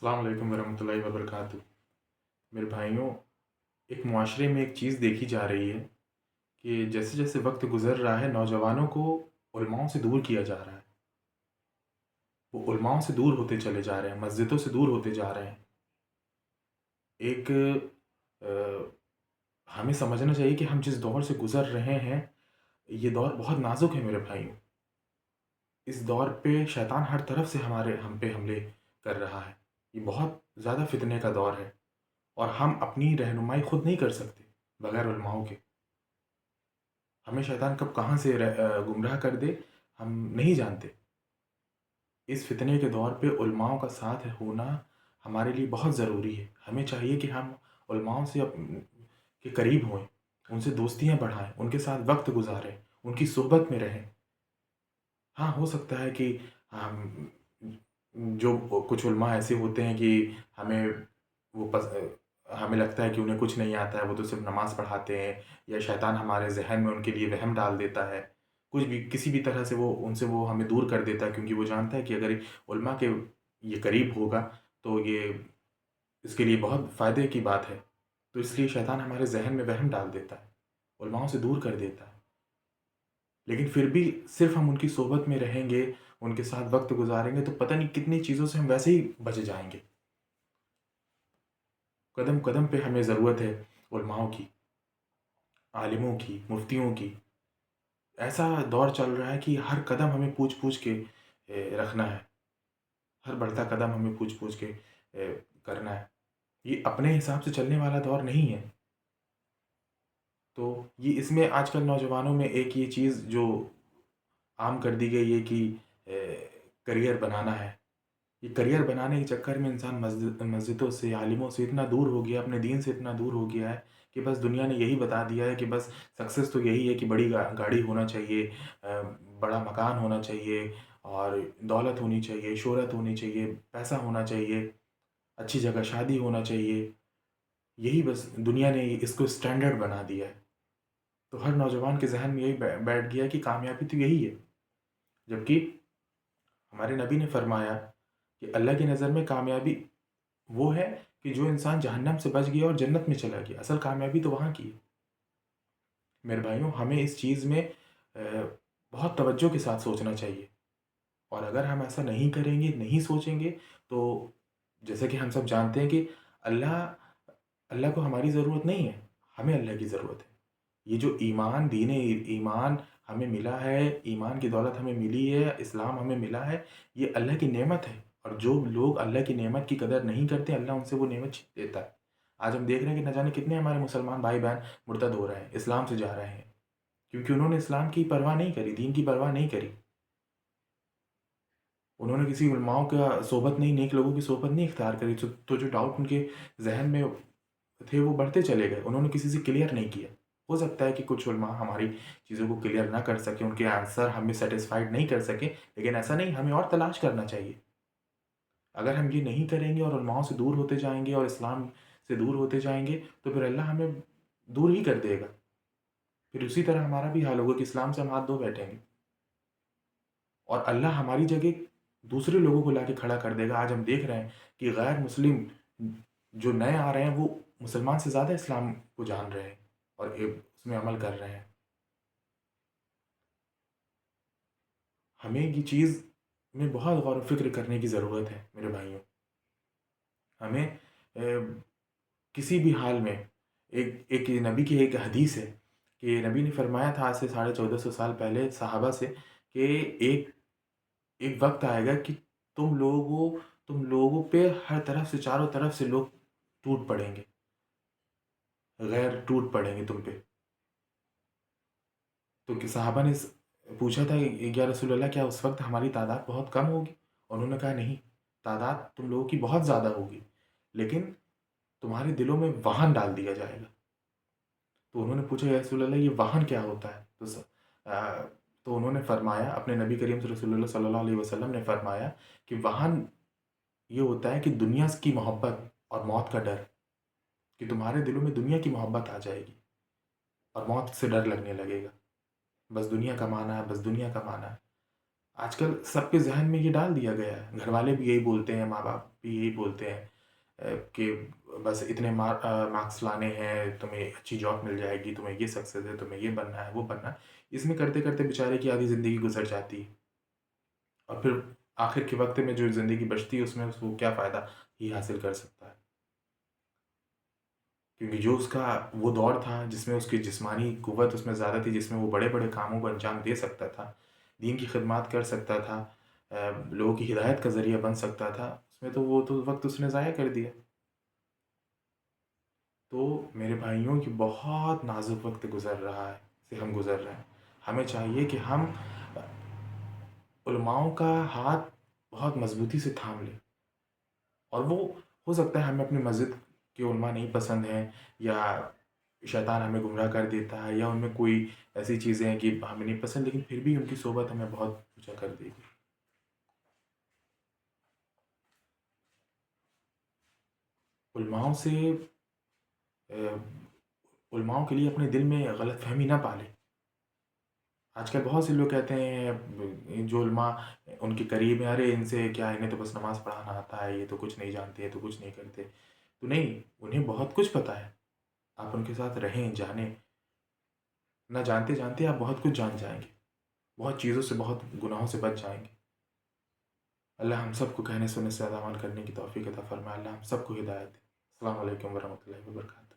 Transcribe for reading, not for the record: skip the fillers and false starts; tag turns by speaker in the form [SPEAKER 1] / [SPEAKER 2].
[SPEAKER 1] السلام علیکم ورحمۃ اللہ وبرکاتہ۔ میرے بھائیوں، ایک معاشرے میں ایک چیز دیکھی جا رہی ہے کہ جیسے جیسے وقت گزر رہا ہے نوجوانوں کو علماؤں سے دور کیا جا رہا ہے۔ وہ علماؤں سے دور ہوتے چلے جا رہے ہیں، مسجدوں سے دور ہوتے جا رہے ہیں۔ ایک ہمیں سمجھنا چاہیے کہ ہم جس دور سے گزر رہے ہیں یہ دور بہت نازک ہے میرے بھائیوں۔ اس دور پہ شیطان ہر طرف سے ہم پہ حملے کر رہا ہے۔ یہ بہت زیادہ فتنے کا دور ہے اور ہم اپنی رہنمائی خود نہیں کر سکتے بغیر علماؤں کے۔ ہمیں شیطان کب کہاں سے گمراہ کر دے ہم نہیں جانتے۔ اس فتنے کے دور پہ علماؤں کا ساتھ ہونا ہمارے لیے بہت ضروری ہے۔ ہمیں چاہیے کہ ہم علماؤں سے کے قریب ہوئیں، ان سے دوستیاں بڑھائیں، ان کے ساتھ وقت گزاریں، ان کی صحبت میں رہیں۔ ہاں، ہو سکتا ہے کہ ہم جو کچھ علماء ایسے ہوتے ہیں کہ ہمیں وہ ہمیں لگتا ہے کہ انہیں کچھ نہیں آتا ہے، وہ تو صرف نماز پڑھاتے ہیں، یا شیطان ہمارے ذہن میں ان کے لیے وہم ڈال دیتا ہے، کچھ بھی کسی بھی طرح سے وہ ان سے وہ ہمیں دور کر دیتا ہے، کیونکہ وہ جانتا ہے کہ اگر علماء کے یہ قریب ہوگا تو یہ اس کے لیے بہت فائدے کی بات ہے۔ تو اس لیے شیطان ہمارے ذہن میں وہم ڈال دیتا ہے، علماؤں سے دور کر دیتا ہے۔ لیکن پھر بھی صرف ہم ان کی صحبت میں رہیں گے، ان کے ساتھ وقت گزاریں گے تو پتہ نہیں کتنی چیزوں سے ہم ویسے ہی بچ جائیں گے۔ قدم قدم پہ ہمیں ضرورت ہے علماؤں کی، عالموں کی، مفتیوں کی۔ ایسا دور چل رہا ہے کہ ہر قدم ہمیں پوچھ پوچھ کے رکھنا ہے، ہر بڑھتا قدم ہمیں پوچھ پوچھ کے کرنا ہے۔ یہ اپنے حساب سے چلنے والا دور نہیں ہے۔ تو یہ اس میں آج کل نوجوانوں میں ایک یہ چیز جو عام کر دی گئی ہے کہ کریئر بنانا ہے۔ یہ کریئر بنانے کے چکر میں انسان مسجدوں سے، عالموں سے اتنا دور ہو گیا، اپنے دین سے اتنا دور ہو گیا ہے کہ بس دنیا نے یہی بتا دیا ہے کہ بس سکسیس تو یہی ہے کہ بڑی گاڑی ہونا چاہیے، بڑا مکان ہونا چاہیے، اور دولت ہونی چاہیے، شہرت ہونی چاہیے، پیسہ ہونا چاہیے، اچھی جگہ شادی ہونا چاہیے۔ یہی بس دنیا نے اس کو اسٹینڈرڈ بنا دیا ہے۔ تو ہر نوجوان کے ذہن میں یہی بیٹھ گیا کہ کامیابی تو یہی ہے، جبکہ ہمارے نبی نے فرمایا کہ اللہ کی نظر میں کامیابی وہ ہے کہ جو انسان جہنم سے بچ گیا اور جنت میں چلا گیا۔ اصل کامیابی تو وہاں کی ہے۔ میرے بھائیوں، ہمیں اس چیز میں بہت توجہ کے ساتھ سوچنا چاہیے، اور اگر ہم ایسا نہیں کریں گے، نہیں سوچیں گے، تو جیسا کہ ہم سب جانتے ہیں کہ اللہ اللہ کو ہماری ضرورت نہیں ہے، ہمیں اللہ کی ضرورت ہے۔ یہ جو ایمان، دین ایمان ہمیں ملا ہے، ایمان کی دولت ہمیں ملی ہے، اسلام ہمیں ملا ہے، یہ اللہ کی نعمت ہے۔ اور جو لوگ اللہ کی نعمت کی قدر نہیں کرتے، اللہ ان سے وہ نعمت چھین لیتا ہے۔ آج ہم دیکھ رہے ہیں کہ نہ جانے کتنے ہمارے مسلمان بھائی بہن مرتد ہو رہے ہیں، اسلام سے جا رہے ہیں، کیونکہ انہوں نے اسلام کی پرواہ نہیں کری، دین کی پرواہ نہیں کری۔ انہوں نے کسی علماؤں کا صحبت نہیں، نیک لوگوں کی صحبت نہیں اختیار کری، تو جو ڈاؤٹ ان کے ذہن میں تھے وہ بڑھتے چلے گئے، انہوں نے کسی سے کلیئر نہیں کیا۔ ہو سکتا ہے کہ کچھ علماء ہماری چیزوں کو کلیئر نہ کر سکیں، ان کے آنسر ہمیں سیٹسفائیڈ نہیں کر سکیں، لیکن ایسا نہیں، ہمیں اور تلاش کرنا چاہیے۔ اگر ہم یہ نہیں کریں گے اور علماؤں سے دور ہوتے جائیں گے اور اسلام سے دور ہوتے جائیں گے تو پھر اللہ ہمیں دور ہی کر دے گا۔ پھر اسی طرح ہمارا بھی حال ہوگا کہ اسلام سے ہم ہاتھ دھو بیٹھیں گے، اور اللہ ہماری جگہ دوسرے لوگوں کو لا کے کھڑا کر دے گا۔ آج ہم دیکھ رہے ہیں کہ غیر مسلم جو نئے آ رہے ہیں وہ مسلمان سے زیادہ اسلام کو جان رہے ہیں اور اس میں عمل کر رہے ہیں۔ ہمیں یہ چیز میں بہت غور و فکر کرنے کی ضرورت ہے میرے بھائیوں۔ ہمیں کسی بھی حال میں ایک نبی کی ایک حدیث ہے کہ نبی نے فرمایا تھا آج سے 1450 سال پہلے صحابہ سے کہ ایک ایک وقت آئے گا کہ تم لوگوں پہ ہر طرف سے، چاروں طرف سے لوگ ٹوٹ پڑیں گے، غیر ٹوٹ پڑیں گے تم پہ۔ تو کہ صحابہ نے پوچھا تھا یا رسول اللہ کیا اس وقت ہماری تعداد بہت کم ہوگی؟ انہوں نے کہا نہیں، تعداد تم لوگوں کی بہت زیادہ ہوگی، لیکن تمہارے دلوں میں وہن ڈال دیا جائے گا۔ تو انہوں نے پوچھا یا رسول اللہ یہ وہن کیا ہوتا ہے؟ تو انہوں نے فرمایا، اپنے نبی کریم صلی رسول اللہ صلی اللہ علیہ وسلم نے فرمایا کہ وہن یہ ہوتا ہے کہ دنیا کی محبت اور موت کا ڈر، کہ تمہارے دلوں میں دنیا کی محبت آ جائے گی اور موت سے ڈر لگنے لگے گا، بس دنیا کمانا ہے، بس دنیا کمانا ہے۔ آج کل سب کے ذہن میں یہ ڈال دیا گیا ہے، گھر والے بھی یہی بولتے ہیں، ماں باپ بھی یہی بولتے ہیں کہ بس اتنے مارکس لانے ہیں، تمہیں اچھی جاب مل جائے گی، تمہیں یہ سکسیز ہے، تمہیں یہ بننا ہے، وہ بننا ہے۔ اس میں کرتے کرتے بیچارے کی آدھی زندگی گزر جاتی ہے، اور پھر آخر کے وقت میں جو زندگی بچتی ہے اس میں اس کو کیا فائدہ ہی حاصل کر سکتا ہے؟ کیونکہ جو اس کا وہ دور تھا جس میں اس کی جسمانی قوت اس میں زیادہ تھی، جس میں وہ بڑے بڑے کاموں کو انجام دے سکتا تھا، دین کی خدمات کر سکتا تھا، لوگوں کی ہدایت کا ذریعہ بن سکتا تھا، اس میں تو وہ تو وقت اس نے ضائع کر دیا۔ تو میرے بھائیوں کی بہت نازک وقت گزر رہا ہے، سے ہم گزر رہے ہیں۔ ہمیں چاہیے کہ ہم علماؤں کا ہاتھ بہت مضبوطی سے تھام لیں، اور وہ ہو سکتا ہے ہمیں اپنی مسجد کے علماء نہیں پسند ہیں، یا شیطان ہمیں گمراہ کر دیتا ہے، یا ان میں کوئی ایسی چیزیں ہیں کہ ہمیں نہیں پسند، لیکن پھر بھی ان کی صحبت ہمیں بہت اونچا کر دے گی۔ علماؤں سے علماؤں کے لیے اپنے دل میں غلط فہمی نہ پالیں۔ آج کل بہت سے لوگ کہتے ہیں جو علماء ان کے قریب ہیں، ارے ان سے کیا، انہیں تو بس نماز پڑھانا آتا ہے، یہ تو کچھ نہیں جانتے، یہ تو کچھ نہیں کرتے۔ تو نہیں، انہیں بہت کچھ پتہ ہے۔ آپ ان کے ساتھ رہیں، جانیں، نہ جانتے جانتے آپ بہت کچھ جان جائیں گے، بہت چیزوں سے، بہت گناہوں سے بچ جائیں گے۔ اللہ ہم سب کو کہنے سننے سے زیادہ عمل کرنے کی توفیق عطا فرمائے۔ اللہ ہم سب کو ہدایت دے۔ السلام علیکم ورحمۃ اللہ وبرکاتہ۔